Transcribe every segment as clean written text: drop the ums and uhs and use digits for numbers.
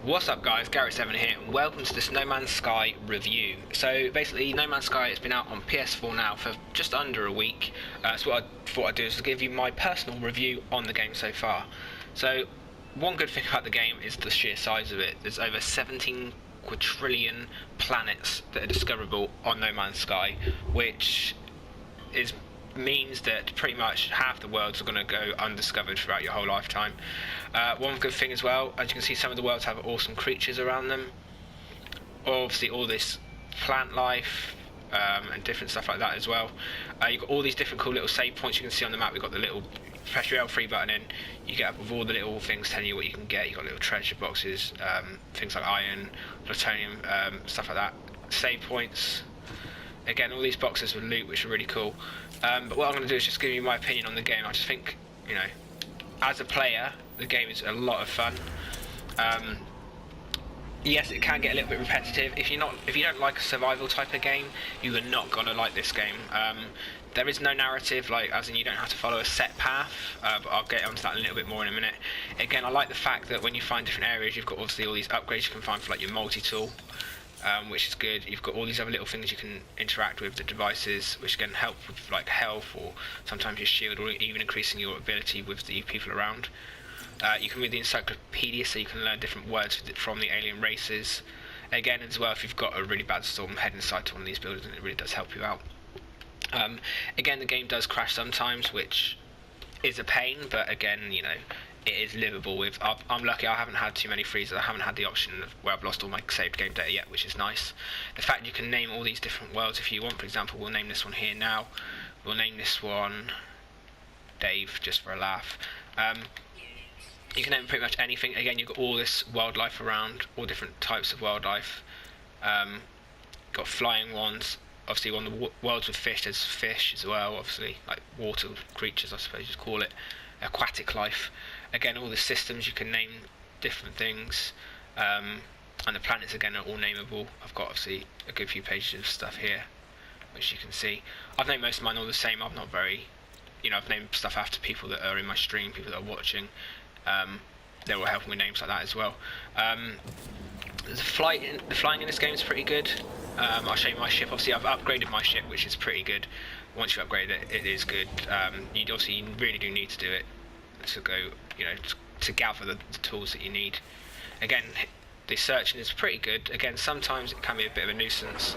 What's up guys, Garrett7 here, and welcome to this No Man's Sky review. So basically, No Man's Sky has been out on PS4 now for just under a week. So what I thought I'd do is give you my personal review on the game so far. So one good thing about the game is the sheer size of it. There's over 17 quadrillion planets that are discoverable on No Man's Sky, which means that pretty much half the worlds are going to go undiscovered throughout your whole lifetime. One good thing as well, as you can see, some of the worlds have awesome creatures around them. Obviously all this plant life and different stuff like that as well. You've got all these different cool little save points you can see on the map. We've got the little press your L3 button in, you get up with all the little things telling you what you can get. You've got little treasure boxes, things like iron, plutonium, stuff like that. Save points. Again, all these boxes with loot, which are really cool. But what I'm going to do is just give you my opinion on the game. I just think, you know, as a player, the game is a lot of fun. Yes, it can get a little bit repetitive. If you don't like a survival type of game, you are not going to like this game. There is no narrative, like as in you don't have to follow a set path, but I'll get onto that a little bit more in a minute. Again, I like the fact that when you find different areas, you've got obviously all these upgrades you can find for like your multi-tool. Which is good. You've got all these other little things you can interact with, the devices, which can help with like health or sometimes your shield, or even increasing your ability with the people around. You can read the encyclopedia, so you can learn different words from the alien races. Again, as well, if you've got a really bad storm, head inside to one of these buildings and it really does help you out. Again, the game does crash sometimes, which is a pain, but again, you know, it is livable with. I'm lucky I haven't had too many freezes. I haven't had the option of where I've lost all my saved game data yet, which is nice. The fact you can name all these different worlds if you want. For example, we'll name this one here now. We'll name this one Dave, just for a laugh. You can name pretty much anything. Again, you've got all this wildlife around, all different types of wildlife. Got flying ones. Obviously, on the worlds with fish, there's fish as well. Obviously, like water creatures, I suppose you'd call it. Aquatic life. Again, all the systems, you can name different things, and the planets again are all nameable. I've got obviously a good few pages of stuff here, which you can see. I've named most of mine all the same. I'm not very, you know, I've named stuff after people that are in my stream, people that are watching. They're all helping with names like that as well. The flying in this game is pretty good. I'll show you my ship. Obviously, I've upgraded my ship, which is pretty good. Once you upgrade it, it is good. You really do need to do it to go, you know, to gather the tools that you need. Again, the searching is pretty good. Again, sometimes it can be a bit of a nuisance.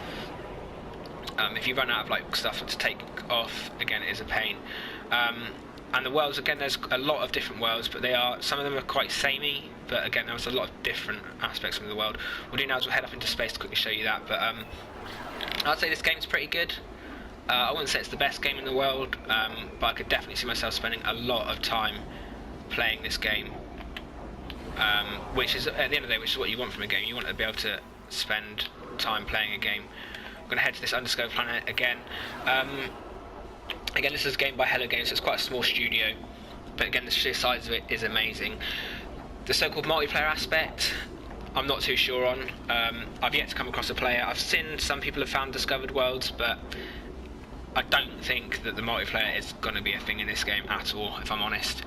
If you run out of like stuff to take off, again, it is a pain. And the worlds, again, there's a lot of different worlds, but some of them are quite samey. But again, there's a lot of different aspects of the world. What we'll do now is we'll head up into space to quickly show you that. But I'd say this game's pretty good. I wouldn't say it's the best game in the world, but I could definitely see myself spending a lot of time playing this game, which is, at the end of the day, which is what you want from a game. You want to be able to spend time playing a game. I'm going to head to this undiscovered planet again. Again, this is a game by Hello Games, so it's quite a small studio, but again, the sheer size of it is amazing. The so-called multiplayer aspect, I'm not too sure on. I've yet to come across a player. I've seen some people have found discovered worlds, but I don't think that the multiplayer is going to be a thing in this game at all, if I'm honest.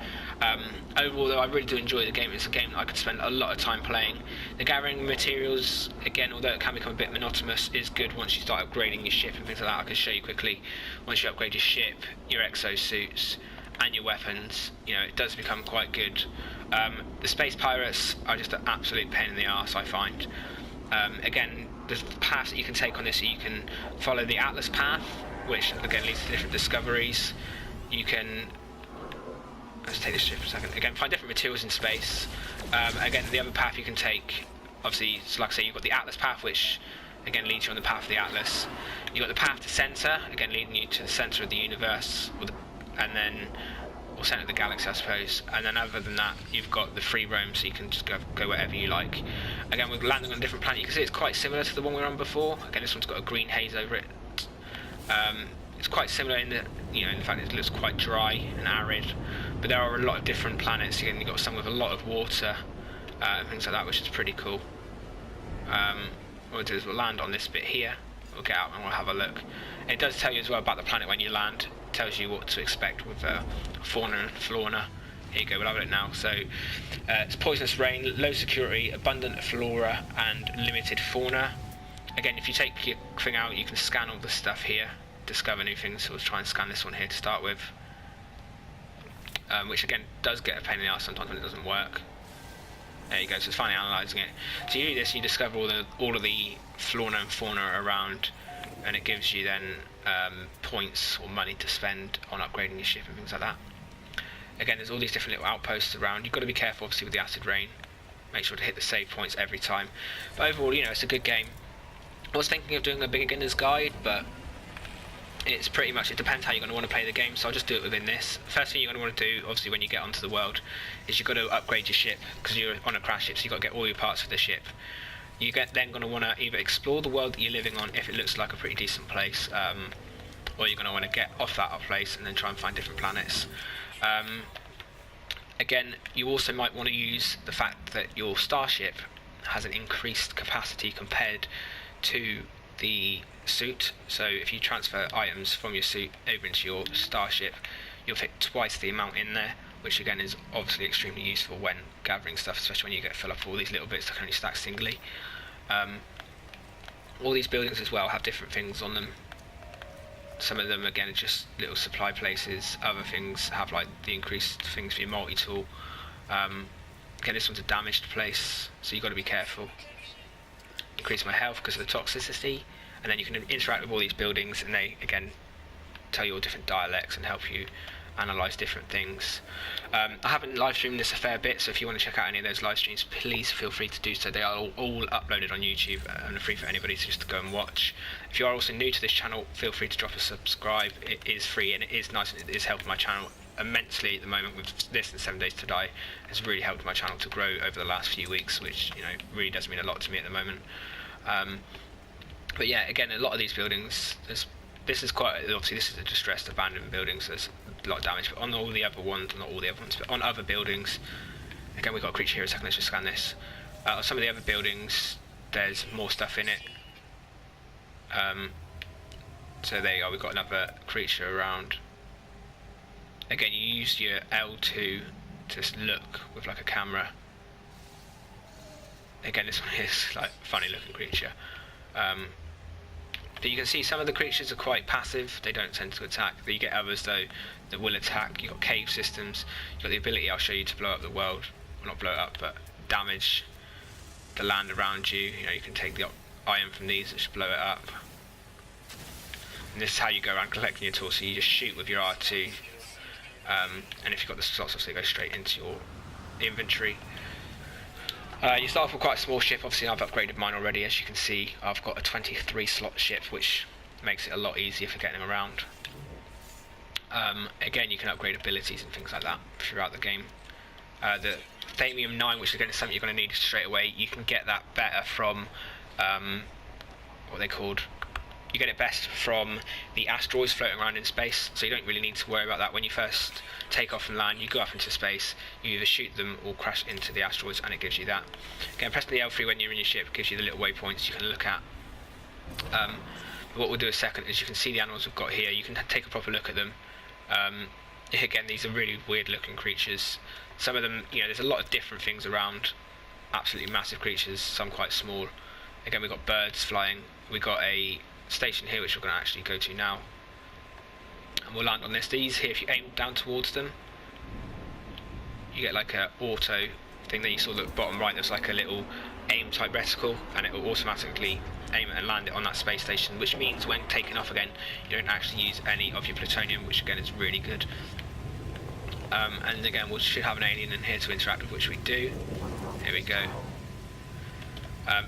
Overall, though, I really do enjoy the game. It's a game that I could spend a lot of time playing. The gathering materials, again, although it can become a bit monotonous, is good once you start upgrading your ship and things like that. I can show you quickly. Once you upgrade your ship, your exosuits, and your weapons, you know, it does become quite good. The space pirates are just an absolute pain in the arse, I find. Again, there's paths that you can take on this, so you can follow the Atlas path, which again leads to different discoveries. You can, let's take this ship for a second, again find different materials in space. Again, the other path you can take, obviously, so like I say, you've got the Atlas path, which again leads you on the path of the Atlas. You've got the path to center, again leading you to the center of the universe, and then, or center of the galaxy, I suppose. And then other than that, you've got the free roam, so you can just go wherever you like. Again, we're landing on a different planet. You can see it's quite similar to the one we were on before. Again, this one's got a green haze over it. It's quite similar in the, you know, in the fact it looks quite dry and arid, but there are a lot of different planets. Again, you've got some with a lot of water and things like that, which is pretty cool. What we'll do is we'll land on this bit here. We'll get out and we'll have a look. It does tell you as well about the planet when you land. It tells you what to expect with fauna and flora Here you go, we'll have it now. So it's poisonous rain, low security, abundant flora, and limited fauna. Again, if you take your thing out, you can scan all the stuff here, discover new things. So we'll try and scan this one here to start with, which again does get a pain in the ass sometimes when it doesn't work. There you go. So it's finally analysing it. So you do this, you discover all of the flora and fauna around, and it gives you then points or money to spend on upgrading your ship and things like that. Again, there's all these different little outposts around. You've got to be careful, obviously, with the acid rain. Make sure to hit the save points every time. But overall, you know, it's a good game. I was thinking of doing a beginner's guide, but it's pretty much, it depends how you're going to want to play the game, so I'll just do it within this. First thing you're going to want to do, obviously, when you get onto the world, is you've got to upgrade your ship, because you're on a crash ship, so you've got to get all your parts for the ship. You then going to want to either explore the world that you're living on, if it looks like a pretty decent place, or you're going to want to get off that place and then try and find different planets. Again, you also might want to use the fact that your starship has an increased capacity compared to the suit. So if you transfer items from your suit over into your starship, you'll fit twice the amount in there, which again is obviously extremely useful when gathering stuff, especially when you get fill up all these little bits that can only stack singly. All these buildings as well have different things on them. Some of them again are just little supply places, other things have like the increased things for your multi-tool. Again, this one's a damaged place, so you've got to be careful. Increase my health because of the toxicity, and then you can interact with all these buildings and they again tell you all different dialects and help you analyse different things. I haven't live streamed this a fair bit, so if you want to check out any of those live streams, please feel free to do so. They are all uploaded on YouTube and are free for anybody to just go and watch. If you are also new to this channel, feel free to drop a subscribe. It is free and it is nice, and it is helping my channel immensely at the moment with this and 7 Days to Die. It's really helped my channel to grow over the last few weeks, which, you know, really does mean a lot to me at the moment. But yeah, again, a lot of these buildings, this is quite, obviously this is a distressed abandoned building, so there's a lot of damage, but on all the other ones, not all the other ones, but on other buildings, again, we've got a creature here. A second, let's just scan this. Some of the other buildings, there's more stuff in it. So there you go, we've got another creature around. Again, you use your L2 to look with like a camera. Again, this one is like a funny looking creature. But you can see some of the creatures are quite passive, they don't tend to attack, but you get others though that will attack. You've got cave systems, you've got the ability I'll show you to blow up the world, well, not blow it up, but damage the land around you. You know, you can take the iron from these and just blow it up. And this is how you go around collecting your tools, so you just shoot with your R2, and if you've got the slots, obviously they go straight into your inventory. You start off with quite a small ship. Obviously I've upgraded mine already, as you can see. I've got a 23 slot ship, which makes it a lot easier for getting around. Again, you can upgrade abilities and things like that throughout the game. The Thamium 9, which again is something you're going to need straight away, you can get that better from what they called, you get it best from the asteroids floating around in space, so you don't really need to worry about that. When you first take off and land, you go up into space, you either shoot them or crash into the asteroids, and it gives you that. Again, pressing the L3 when you're in your ship gives you the little waypoints you can look at. But what we'll do in a second is you can see the animals we've got here, you can take a proper look at them. Again, these are really weird looking creatures. Some of them, you know, there's a lot of different things around, absolutely massive creatures, some quite small. Again, we've got birds flying, we've got a station here which we're going to actually go to now, and we'll land on this. These here, if you aim down towards them, you get like a auto thing. That you saw at the bottom right, there's like a little aim type reticle, and it will automatically aim it and land it on that space station, which means when taking off again you don't actually use any of your plutonium, which again is really good. And again, we should have an alien in here to interact with, which we do. Here we go.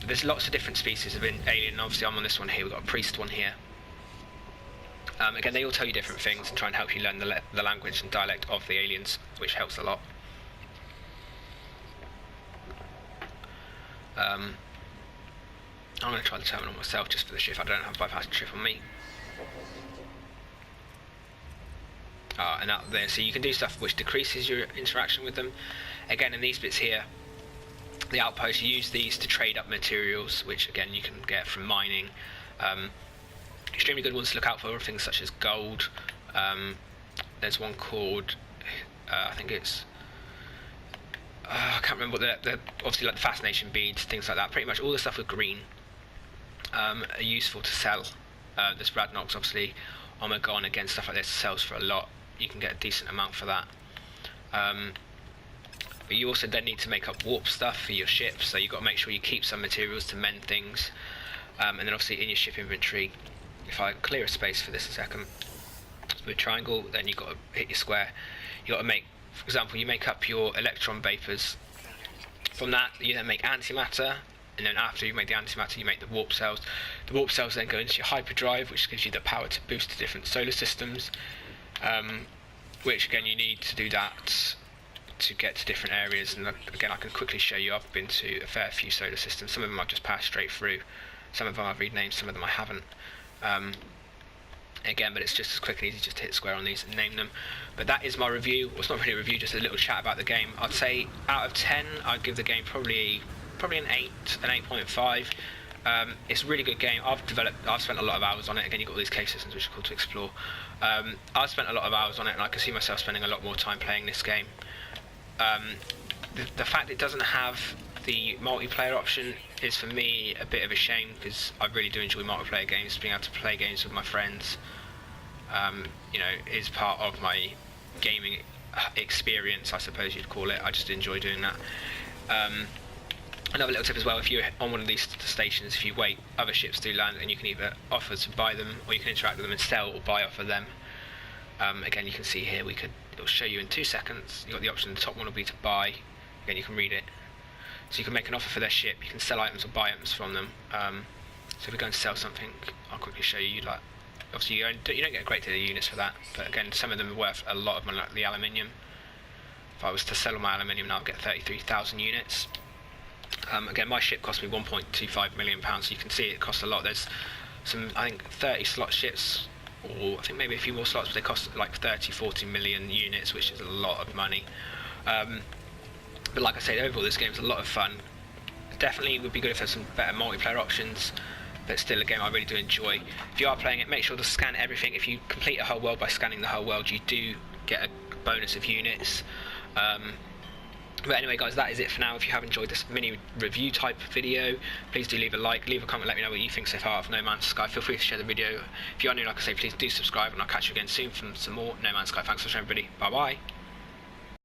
There's lots of different species of alien. Obviously I'm on this one here, we've got a priest one here. Again, they all tell you different things and try and help you learn the language and dialect of the aliens, which helps a lot. I'm going to try the terminal myself just for the ship. I don't have a bypassing ship on me. And up there, so you can do stuff which decreases your interaction with them. Again, in these bits here, the outposts, you use these to trade up materials, which again you can get from mining. Extremely good ones to look out for, things such as gold. There's one called, I think it's remember what the obviously like the fascination beads, things like that. Pretty much all the stuff with green are useful to sell. This Radnox, obviously, Omegon, again, stuff like this sells for a lot. You can get a decent amount for that. But you also then need to make up warp stuff for your ships, so you've got to make sure you keep some materials to mend things. And then obviously in your ship inventory, if I clear a space for this a second, with triangle, then you've got to hit your square. You've got to make, for example, you make up your electron vapors. From that, you then make antimatter, and then after you make the antimatter, you make the warp cells. The warp cells then go into your hyperdrive, which gives you the power to boost to different solar systems, which again you need to do that to get to different areas. And again, I can quickly show you, I've been to a fair few solar systems. Some of them I've just passed straight through, some of them I've renamed, some of them I haven't. Again, but it's just as quick and easy just to hit square on these and name them. But that is my review. Well, it's not really a review, just a little chat about the game. I'd say out of 10, I'd give the game probably an 8, an 8.5. It's a really good game. I've spent a lot of hours on it. Again, you've got all these cave systems which are cool to explore. I've spent a lot of hours on it, and I can see myself spending a lot more time playing this game. The fact it doesn't have the multiplayer option is for me a bit of a shame, because I really do enjoy multiplayer games. Being able to play games with my friends, is part of my gaming experience, I suppose you'd call it. I just enjoy doing that. Another little tip as well: if you're on one of these stations, if you wait, other ships do land, and you can either offer to buy them, or you can interact with them and sell or buy off of them. Again, you can see here, it'll show you in 2 seconds. You've got the option, the top one will be to buy. Again, you can read it. So you can make an offer for their ship, you can sell items or buy items from them. So if we go and sell something, I'll quickly show you. Like, obviously you don't get a great deal of units for that, but again, some of them are worth a lot of money, like the aluminium. If I was to sell all my aluminium now, I'll get 33,000 units. Again, my ship cost me £1.25 million, so you can see it costs a lot. There's some, I think, 30 slot ships, or I think maybe a few more slots, but they cost like 30-40 million units, which is a lot of money. But like I said, overall this game's a lot of fun. Definitely would be good if there's some better multiplayer options, but still a game I really do enjoy. If you are playing it, make sure to scan everything. If you complete a whole world by scanning the whole world, you do get a bonus of units. But anyway guys, that is it for now. If you have enjoyed this mini review type video, please do leave a like, leave a comment, let me know what you think so far of No Man's Sky. Feel free to share the video. If you are new, like I say, please do subscribe, and I'll catch you again soon from some more No Man's Sky. Thanks for watching everybody, bye bye.